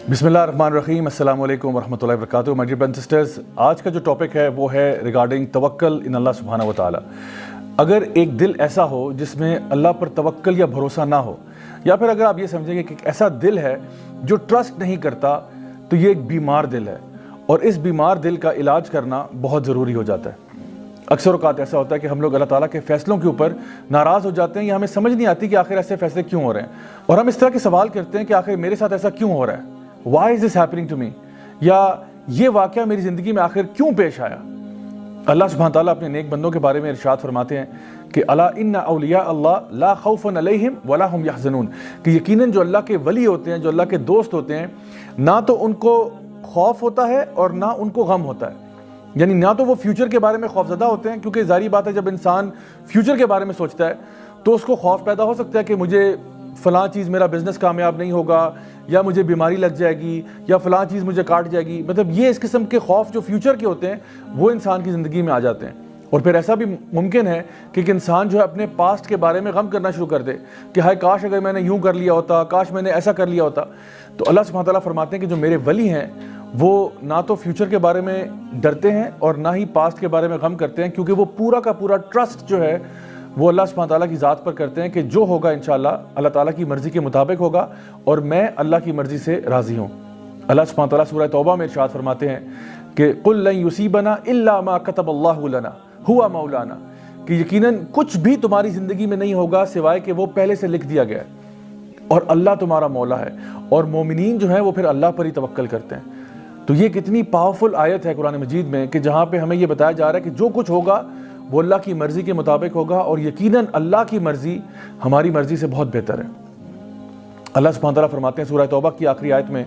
बिस्मिल्लाहिर्रहमानिर्रहीम, अस्सलाम वालेकुम वरहमतुल्लाहि वबरकातुहू। My dear brothers and sisters, आज का जो टॉपिक है वो है रिगार्डिंग तवक्कल इन अल्लाह सुब्हानहू व तआला। अगर एक दिल ऐसा हो जिसमें अल्लाह पर तवक्कल या भरोसा ना हो, या फिर अगर आप ये समझेंगे कि ऐसा दिल है जो ट्रस्ट नहीं करता, तो ये एक बीमार दिल है और इस बीमार दिल का इलाज करना बहुत ज़रूरी हो जाता है। अक्सर औक़ात ऐसा होता है कि हम लोग अल्लाह ताला के फ़ैसलों के ऊपर नाराज़ हो जाते हैं या हमें समझ नहीं आती कि आखिर ऐसे फ़ैसले क्यों हो रहे हैं, और हम इस तरह के सवाल करते हैं कि आखिर मेरे साथ ऐसा क्यों हो रहा है, why is this happening to me, या ये वाक़या मेरी ज़िंदगी में आखिर क्यों पेश आया। अल्लाह सुब्हानहू तआला अपने नेक बंदों के बारे में इरशाद फरमाते हैं कि अला इन्ना औलिया अल्लाह ला खौफुन अलैहिम वला हुम यहज़नून, कि यकीनन जो अल्लाह के वली होते हैं, जो अल्लाह के दोस्त होते हैं, ना तो उनको खौफ होता है और ना उनको गम होता है। यानी ना तो वो फ्यूचर के बारे में खौफजदा होते हैं, क्योंकि ज़ाहिर बात है जब इंसान फ्यूचर के बारे में सोचता है तो उसको खौफ पैदा हो सकता है कि मुझे फ़लाँ चीज़, मेरा बिज़नेस कामयाब नहीं होगा, या मुझे बीमारी लग जाएगी, या फ़लाँ चीज़ मुझे काट जाएगी। मतलब ये इस किस्म के खौफ जो फ्यूचर के होते हैं वो इंसान की ज़िंदगी में आ जाते हैं। और फिर ऐसा भी मुमकिन है कि एक इंसान जो है अपने पास्ट के बारे में गम करना शुरू कर दे कि हाय काश अगर मैंने यूँ कर लिया होता, काश मैंने ऐसा कर लिया होता। तो अल्लाह सुब्हानहू तआला फरमाते हैं कि जो मेरे वली हैं वो ना तो फ्यूचर के बारे में डरते हैं और ना ही पास्ट के बारे में गम करते हैं, क्योंकि वो पूरा का पूरा ट्रस्ट जो है वो अल्लाह सुब्हानहू तआला की ज़ात पर करते हैं कि जो होगा इंशाअल्लाह अल्लाह ताला की मर्ज़ी के मुताबिक होगा और मैं अल्लाह की मर्ज़ी से राज़ी हूँ। अल्लाह सुब्हानहू तआला सूरह तौबा में इरशाद फरमाते हैं कि कुल लन युसीबना इल्ला मा कतबल्लाहु लना हुआ मौलाना, कि यकीनन कुछ भी तुम्हारी ज़िंदगी में नहीं होगा सिवाय कि वो पहले से लिख दिया गया है और अल्लाह तुम्हारा मौला है। और मोमिनीन जो है वो फिर अल्लाह पर ही तवक्कल करते हैं। तो ये कितनी पावरफुल आयत है कुरान मजीद में कि जहाँ पे हमें ये बताया जा रहा है कि जो कुछ होगा वो अल्लाह की मर्ज़ी के मुताबिक होगा, और यकीनन अल्लाह की मर्ज़ी हमारी मर्ज़ी से बहुत बेहतर है। अल्लाह सुब्हानहू तआला फरमाते हैं सूरह तौबा की आखिरी आयत में,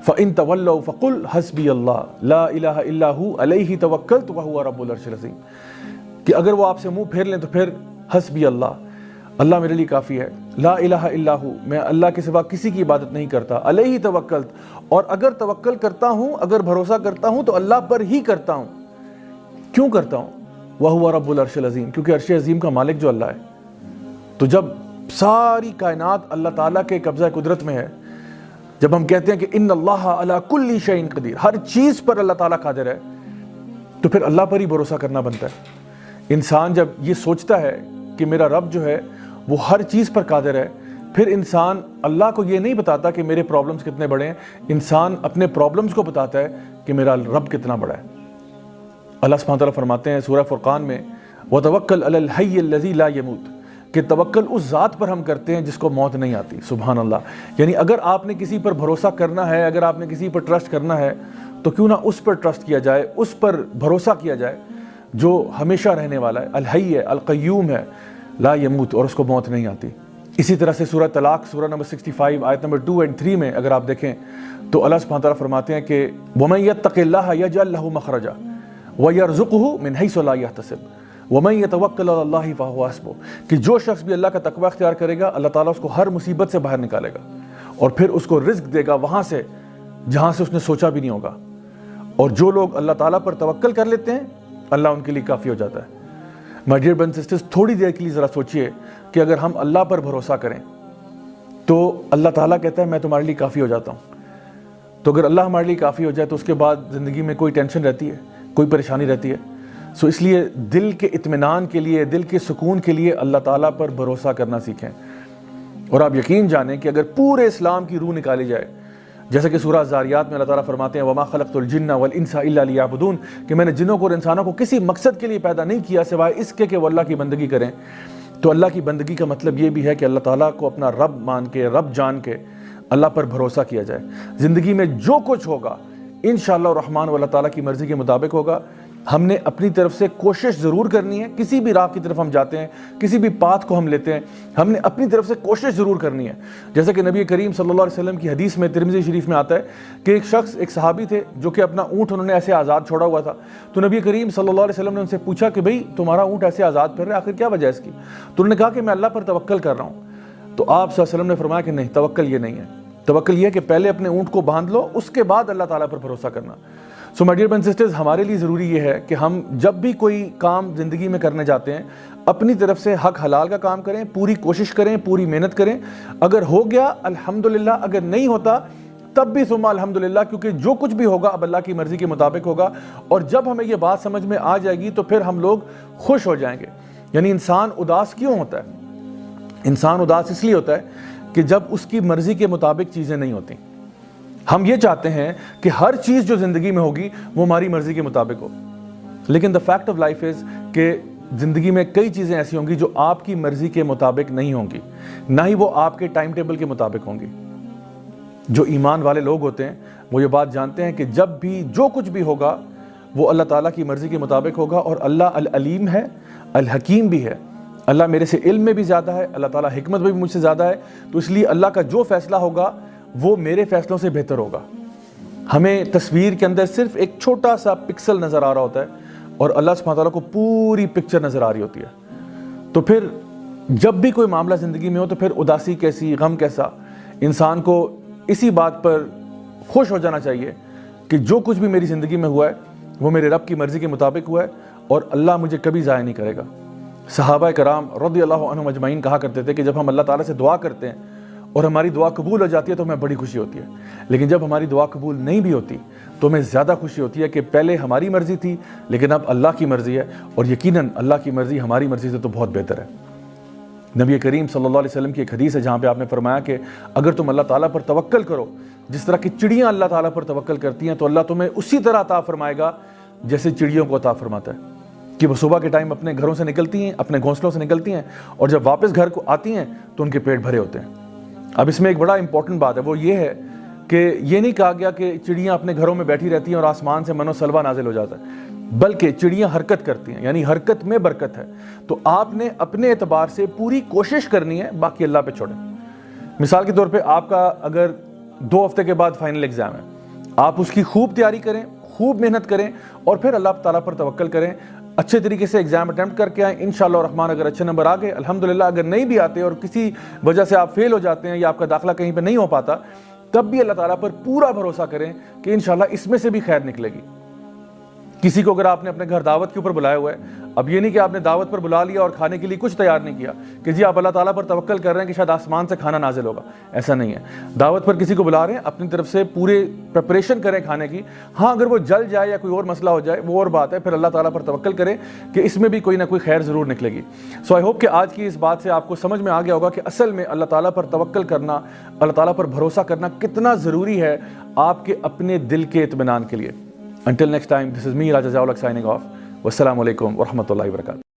फ़इन तवल्लौ फ़कुल हस्बी अल्लाह ला इलाहा इल्ला हु अलैहि तवक्कलतु व हुवा रब्बुल अर्शिल अज़ीम, कि अगर वो आपसे मुंह फेर लें तो फिर हस्बी अल्लाह, अल्लाह मेरे लिए काफ़ी है, ला इलाहा इल्ला हु, मैं अल्लाह के सिवा किसी की इबादत नहीं करता, अलैहि तवक्कलत, और अगर तवक्कल करता हूँ, अगर भरोसा करता हूँ तो अल्लाह पर ही करता हूँ। क्यों करता हूँ? वह हुआ रब्बुल अर्शिल अज़ीम, क्योंकि अर्श अज़ीम का मालिक जो अल्लाह है। तो जब सारी कायनात अल्लाह ताला के कब्ज़ा कुदरत में है, जब हम कहते हैं कि इन्नल्लाह अला कुल्ली शैइन क़दीर, हर चीज़ पर अल्लाह ताला कादिर है, तो फिर अल्लाह पर ही भरोसा करना बनता है। इंसान जब ये सोचता है कि मेरा रब जो है वो हर चीज़ पर कादिर है, फिर इंसान अल्लाह को ये नहीं बताता कि मेरे प्रॉब्लम्स कितने बड़े हैं, इंसान अपने प्रॉब्लम्स को बताता है कि मेरा रब कितना बड़ा है। अल्लाह सुब्हानहू तआला फरमाते हैं सूरह फुरक़ान में, वतवक्कल अलल हय्य अल्लज़ी ला यमूत, कि तवक्कल उस ज़ात पर हम करते हैं जिसको मौत नहीं आती। सुभान अल्लाह। यानी अगर आपने किसी पर भरोसा करना है, अगर आपने किसी पर ट्रस्ट करना है, तो क्यों ना उस पर ट्रस्ट किया जाए, उस पर भरोसा किया जाए जो हमेशा रहने वाला है, अल हय्य है, अल क़य्यूम है, ला यमूत, और उसको मौत नहीं आती। इसी तरह से सूरह तलाक़ सूरह नंबर 65 आयत नंबर 2 और 3 में अगर आप देखें तो अल्लाह सुब्हानहू तआला फरमाते हैं कि वमन यत्तक़िल्लाह यजअल लहू मख़रजा व यरज़ुक़हु मिन हैसु ला यहतसिब वमन यतवक्कल अलल्लाहि फ़हुवा हस्बुह, कि जो शख्स भी अल्लाह का तक़वा इख्तियार करेगा अल्लाह ताला उसको हर मुसीबत से बाहर निकालेगा और फिर उसको रिज़्क़ देगा वहाँ से जहाँ से उसने सोचा भी नहीं होगा। और जो लोग अल्लाह ताला पर तवक्कल कर लेते हैं अल्लाह उनके लिए काफ़ी हो जाता है। माय डियर ब्रदर्स सिस्टर्स, थोड़ी देर के लिए ज़रा सोचिए कि अगर हम अल्लाह पर भरोसा करें तो अल्लाह ताला कहता है मैं तुम्हारे लिए काफ़ी हो जाता हूँ। तो अगर अल्लाह हमारे लिए काफ़ी हो जाए तो उसके बाद ज़िंदगी में कोई टेंशन रहती है, कोई परेशानी रहती है। सो इसलिए दिल के इत्मीनान के लिए, दिल के सुकून के लिए अल्लाह ताला पर भरोसा करना सीखें। और आप यकीन जानें कि अगर पूरे इस्लाम की रूह निकाली जाए, जैसे कि सूरह ज़ारियात में अल्लाह ताला फरमाते हैं वमा खलक़तुल जिन्ना वल इंसा इल्ला लियअबुदून, कि मैंने जिन्नों को और इंसानों को किसी मकसद के लिए पैदा नहीं किया सिवाय इसके कि वो अल्लाह की बंदगी करें। तो अल्लाह की बंदगी का मतलब ये भी है कि अल्लाह ताला को अपना रब मान के, रब जान के अल्लाह पर भरोसा किया जाए। ज़िंदगी में जो कुछ होगा इंशाअल्लाह रहमान अल्लाह ताला की मर्ज़ी के मुताबिक होगा। हमने अपनी तरफ से कोशिश ज़रूर करनी है, किसी भी राह की तरफ हम जाते हैं, किसी भी पाथ को हम लेते हैं, हमने अपनी तरफ से कोशिश ज़रूर करनी है। जैसे कि नबी करीम सल्लल्लाहु अलैहि वसल्लम की हदीस में तिरमिज़ी शरीफ में आता है कि एक शख्स, एक सहाबी थे जो कि अपना ऊँट उन्होंने ऐसे आज़ाद छोड़ा हुआ था। तो नबी करीम सल्लल्लाहु अलैहि वसल्लम ने उनसे पूछा कि भाई तुम्हारा ऊँट ऐसे आज़ाद फिर रहा है, आखिर क्या वजह है इसकी? तो उन्होंने कहा कि मैं अल्लाह पर तवक्कल कर रहा हूँ। तो आप सल्लल्लाहु अलैहि वसल्लम ने फरमाया कि नहीं, तवक्कल ये नहीं है। तवक्कल ये है कि पहले अपने ऊँट को बांध लो, उसके बाद अल्लाह ताला पर भरोसा करना। So my dear brothers sisters, हमारे लिए ज़रूरी ये है कि हम जब भी कोई काम ज़िंदगी में करने जाते हैं अपनी तरफ से हक हलाल का काम करें, पूरी कोशिश करें, पूरी मेहनत करें। अगर हो गया अल्हम्दुलिल्लाह, अगर नहीं होता تب بھی ثم الحمدللہ، کیونکہ جو کچھ بھی ہوگا اب اللہ کی مرضی کے مطابق ہوگا، اور جب ہمیں یہ بات سمجھ میں آ جائے گی تو پھر ہم لوگ خوش ہو جائیں گے۔ یعنی انسان اداس کیوں ہوتا ہے؟ انسان اداس اس لیے ہوتا ہے کہ جب اس کی مرضی کے مطابق چیزیں نہیں ہوتی۔ ہم یہ چاہتے ہیں کہ ہر چیز جو زندگی میں ہوگی وہ ہماری مرضی کے مطابق ہو، لیکن the fact of life is کہ زندگی میں کئی چیزیں ایسی ہوں گی جو آپ کی مرضی کے مطابق نہیں ہوں گی، نہ ہی وہ آپ کے ٹائم ٹیبل کے مطابق ہوں گی۔ جو ایمان والے لوگ ہوتے ہیں وہ یہ بات جانتے ہیں کہ جب بھی جو کچھ بھی ہوگا وہ اللہ تعالیٰ کی مرضی کے مطابق ہوگا، اور اللہ العلیم ہے، الحکیم بھی ہے۔ اللہ میرے سے علم میں بھی زیادہ ہے، اللہ تعالیٰ حکمت میں بھی مجھ سے زیادہ ہے، تو اس لیے اللہ کا جو فیصلہ ہوگا وہ میرے فیصلوں سے بہتر ہوگا۔ ہمیں تصویر کے اندر صرف ایک چھوٹا سا پکسل نظر آ رہا ہوتا ہے، اور اللہ سبحانہ تعالیٰ کو پوری پکچر نظر آ رہی ہوتی ہے۔ تو پھر جب بھی کوئی معاملہ زندگی میں ہو تو پھر اداسی کیسی، غم کیسا، انسان کو اسی بات پر خوش ہو جانا چاہیے کہ جو کچھ بھی میری زندگی میں ہوا ہے وہ میرے رب کی مرضی کے مطابق ہوا ہے، اور اللہ مجھے کبھی ضائع نہیں کرے گا۔ صحابہ کرام رضی اللہ عنہم اجمعین کہا کرتے تھے کہ جب ہم اللہ تعالیٰ سے دعا کرتے ہیں اور ہماری دعا قبول ہو جاتی ہے تو ہمیں بڑی خوشی ہوتی ہے، لیکن جب ہماری دعا قبول نہیں بھی ہوتی تو ہمیں زیادہ خوشی ہوتی ہے کہ پہلے ہماری مرضی تھی لیکن اب اللہ کی مرضی ہے، اور یقیناً اللہ کی مرضی ہماری مرضی سے تو بہت بہتر ہے۔ نبی کریم صلی اللہ علیہ وسلم کی ایک حدیث ہے جہاں پہ آپ نے فرمایا کہ اگر تم اللہ تعالیٰ پر توکل کرو جس طرح کی چڑیاں اللہ تعالیٰ پر توکل کرتی ہیں تو اللہ تمہیں اسی طرح عطا فرمائے گا جیسے چڑیوں کو عطا فرماتا ہے، کہ وہ صبح کے ٹائم اپنے گھروں سے نکلتی ہیں، اپنے گھونسلوں سے نکلتی ہیں، اور جب واپس گھر کو آتی ہیں تو ان کے پیٹ بھرے ہوتے ہیں۔ اب اس میں ایک بڑا امپورٹنٹ بات ہے، وہ یہ ہے کہ یہ نہیں کہا گیا کہ چڑیاں اپنے گھروں میں بیٹھی رہتی ہیں اور آسمان سے من و سلوہ نازل ہو جاتا ہے، بلکہ چڑیاں حرکت کرتی ہیں، یعنی حرکت میں برکت ہے۔ تو آپ نے اپنے اعتبار سے پوری کوشش کرنی ہے، باقی اللہ پہ چھوڑیں۔ مثال کے طور پہ آپ کا اگر 2 ہفتے کے بعد فائنل ایگزام ہے، آپ اس کی خوب تیاری کریں، خوب محنت کریں، اور پھر اللہ تعالیٰ پر توکل کریں، اچھے طریقے سے ایگزام اٹیمپٹ کر کے آئیں، انشاءاللہ الرحمن اگر اچھے نمبر آ گئے الحمدللہ، اگر نہیں بھی آتے اور کسی وجہ سے آپ فیل ہو جاتے ہیں یا آپ کا داخلہ کہیں پہ نہیں ہو پاتا، تب بھی اللہ تعالیٰ پر پورا بھروسہ کریں کہ انشاءاللہ اس میں سے بھی خیر نکلے گی۔ کسی کو اگر آپ نے اپنے گھر دعوت کے اوپر بلایا ہوا ہے، اب یہ نہیں کہ آپ نے دعوت پر بلا لیا اور کھانے کے لیے کچھ تیار نہیں کیا کہ جی آپ اللہ تعالیٰ پر توکل کر رہے ہیں کہ شاید آسمان سے کھانا نازل ہوگا، ایسا نہیں ہے۔ دعوت پر کسی کو بلا رہے ہیں، اپنی طرف سے پورے پریپریشن کریں کھانے کی، ہاں اگر وہ جل جائے یا کوئی اور مسئلہ ہو جائے وہ اور بات ہے، پھر اللہ تعالیٰ پر توکل کریں کہ اس میں بھی کوئی نہ کوئی خیر ضرور نکلے گی۔ سو آئی ہوپ کہ آج کی اس بات سے آپ کو سمجھ میں آ گیا ہوگا کہ اصل میں اللہ تعالیٰ پر توکل کرنا، اللہ تعالیٰ پر بھروسہ کرنا کتنا ضروری ہے آپ کے اپنے دل کے اطمینان کے لیے۔ Until next time, this is me, Raja Zawlak, signing off. Wassalamu alaikum wa rahmatullahi wa barakatuh.